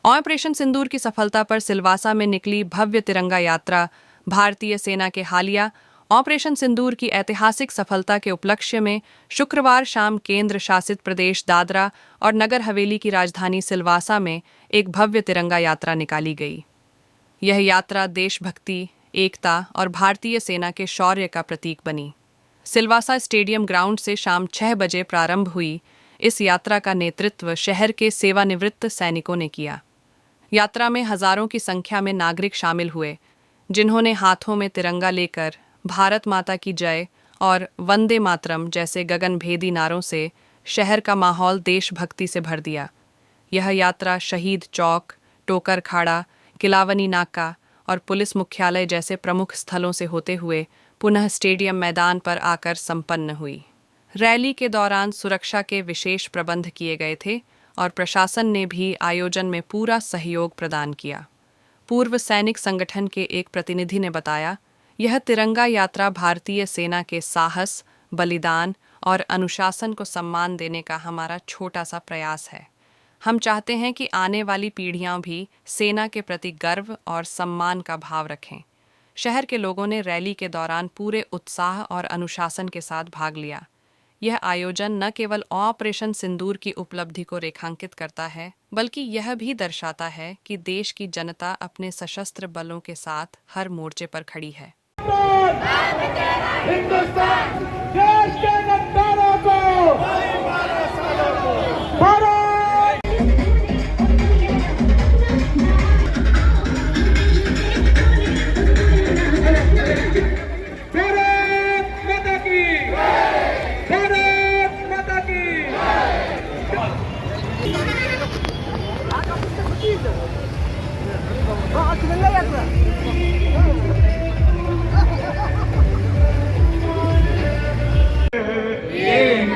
Operation सिंदूर की सफलता पर सिलवासा में निकली भव्य तिरंगा यात्रा भारतीय सेना के हालिया ऑपरेशन सिंदूर की ऐतिहासिक सफलता के उपलक्ष्य में शुक्रवार शाम केंद्र शासित प्रदेश दादरा और नगर हवेली की राजधानी सिलवासा में एक भव्य तिरंगा यात्रा निकाली गई। यह यात्रा देशभक्ति, एकता और भारतीय सेना के शौर्य का प्रतीक बनी। सिलवासा स्टेडियम ग्राउंड से शाम 6 बजे प्रारंभ हुई इस यात्रा का नेतृत्व शहर के सेवानिवृत्त सैनिकों ने किया। यात्रा में हजारों की संख्या में नागरिक शामिल हुए, जिन्होंने हाथों में तिरंगा लेकर भारत माता की जय और वंदे मातरम जैसे गगनभेदी नारों से शहर का माहौल देशभक्ति से भर दिया। यह यात्रा शहीद चौक, टोकर खाड़ा, किलावनी नाका और पुलिस मुख्यालय जैसे प्रमुख स्थलों से होते हुए पुनः स्टेडियम मैदान पर आकर संपन्न हुई। रैली के दौरान सुरक्षा के विशेष प्रबंध किए गए थे और प्रशासन ने भी आयोजन में पूरा सहयोग प्रदान किया। पूर्व सैनिक संगठन के एक प्रतिनिधि ने बताया, यह तिरंगा यात्रा भारतीय सेना के साहस, बलिदान और अनुशासन को सम्मान देने का हमारा छोटा सा प्रयास है। हम चाहते हैं कि आने वाली पीढ़ियां भी सेना के प्रति गर्व और सम्मान का भाव रखें। शहर के लोगों ने रैली के दौरान पूरे उत्साह और अनुशासन के साथ भाग लिया। यह आयोजन न केवल ऑपरेशन सिंदूर की उपलब्धि को रेखांकित करता है, बल्कि यह भी दर्शाता है कि देश की जनता अपने सशस्त्र बलों के साथ हर मोर्चे पर खड़ी है। हिंदुस्तान देश के गद्दारों को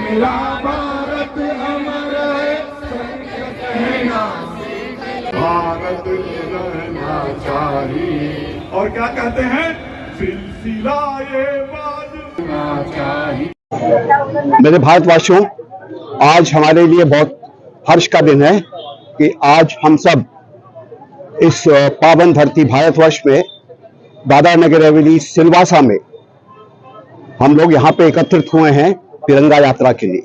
भारत अमर है, भारत रहना चाहिए। और क्या कहते हैं, सिलसिला ये बाजना चाहिए। मेरे भारतवासियों, आज हमारे लिए बहुत हर्ष का दिन है कि आज हम सब इस पावन धरती भारतवर्ष में दादरा नगर हवेली सिलवासा में हम लोग यहाँ पे एकत्रित हुए हैं तिरंगा यात्रा के लिए।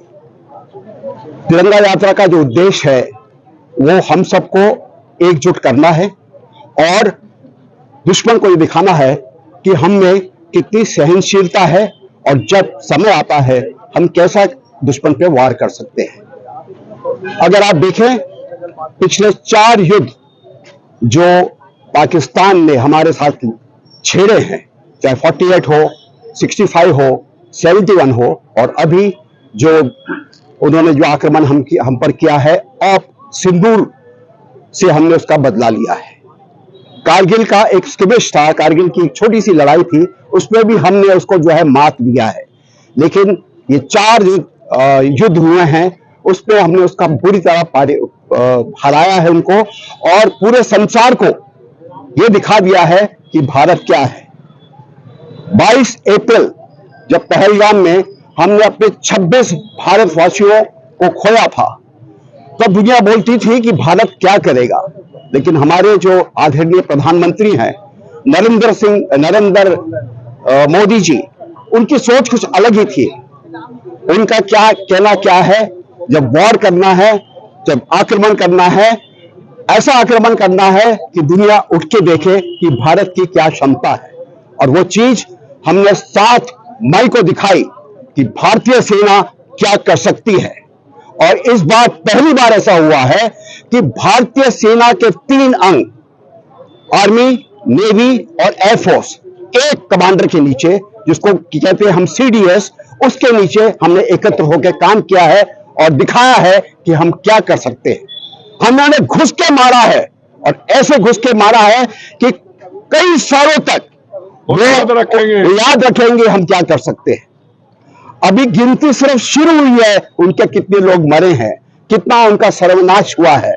तिरंगा यात्रा का जो उद्देश्य है वो हम सबको एकजुट करना है और दुश्मन को ये दिखाना है कि हम में कितनी सहनशीलता है और जब समय आता है हम कैसा दुश्मन पे वार कर सकते हैं। अगर आप देखें, पिछले 4 युद्ध जो पाकिस्तान ने हमारे साथ छेड़े हैं, चाहे 48 हो, 65 हो, 71 हो, और अभी जो उन्होंने जो आक्रमण हम पर किया है, ऑप सिंदूर से हमने उसका बदला लिया है। कारगिल का एक स्किमिश था, कारगिल की एक छोटी सी लड़ाई थी, उसमें भी हमने उसको जो है मात दिया है। लेकिन ये 4 युद्ध हुए हैं, उसमें हमने उसका बुरी तरह हराया है उनको, और पूरे संसार को ये दिखा दिया है कि भारत क्या है। 22 अप्रैल जब पहलगाम में हमने अपने 26 भारतवासियों को खोया था, तब दुनिया बोलती थी कि भारत क्या करेगा। लेकिन हमारे जो आदरणीय प्रधानमंत्री हैं नरेंद्र मोदी जी, उनकी सोच कुछ अलग ही थी। उनका क्या कहना क्या है, जब वॉर करना है, जब आक्रमण करना है, ऐसा आक्रमण करना है कि दुनिया उठ के देखे कि भारत की क्या क्षमता है। और वो चीज हमने 7 मई को दिखाई कि भारतीय सेना क्या कर सकती है। और इस बार पहली बार ऐसा हुआ है कि भारतीय सेना के 3 अंग, आर्मी, नेवी और एयरफोर्स, एक कमांडर के नीचे, जिसको कहते हैं हम CDS, उसके नीचे हमने एकत्र होकर काम किया है और दिखाया है कि हम क्या कर सकते हैं। हमने घुस के मारा है, और ऐसे घुस के मारा है कि कई सालों तक याद रखेंगे हम क्या कर सकते हैं। अभी गिनती सिर्फ शुरू हुई है, उनके कितने लोग मरे हैं, कितना उनका सर्वनाश हुआ है।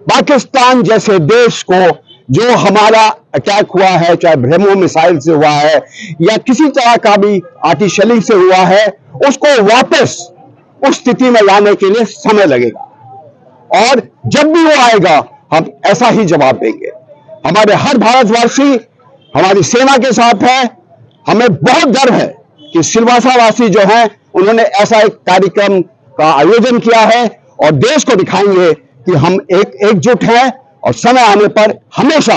पाकिस्तान जैसे देश को जो हमारा अटैक हुआ है, चाहे ब्रह्मो मिसाइल से हुआ है या किसी तरह का भी आर्टिलरी से हुआ है, उसको वापस उस स्थिति में लाने के लिए समय लगेगा। और जब भी वो आएगा, हम ऐसा ही जवाब देंगे। हमारे हर भारतवासी हमारी सेना के साथ है। हमें बहुत गर्व है कि सिलवासा वासी जो हैं उन्होंने ऐसा एक कार्यक्रम का आयोजन किया है और देश को दिखाएंगे कि हम एकजुट हैं और समय आने पर हमेशा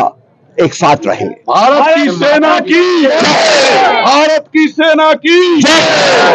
एक साथ रहेंगे। भारत की सेना की जय। भारत की सेना की जय।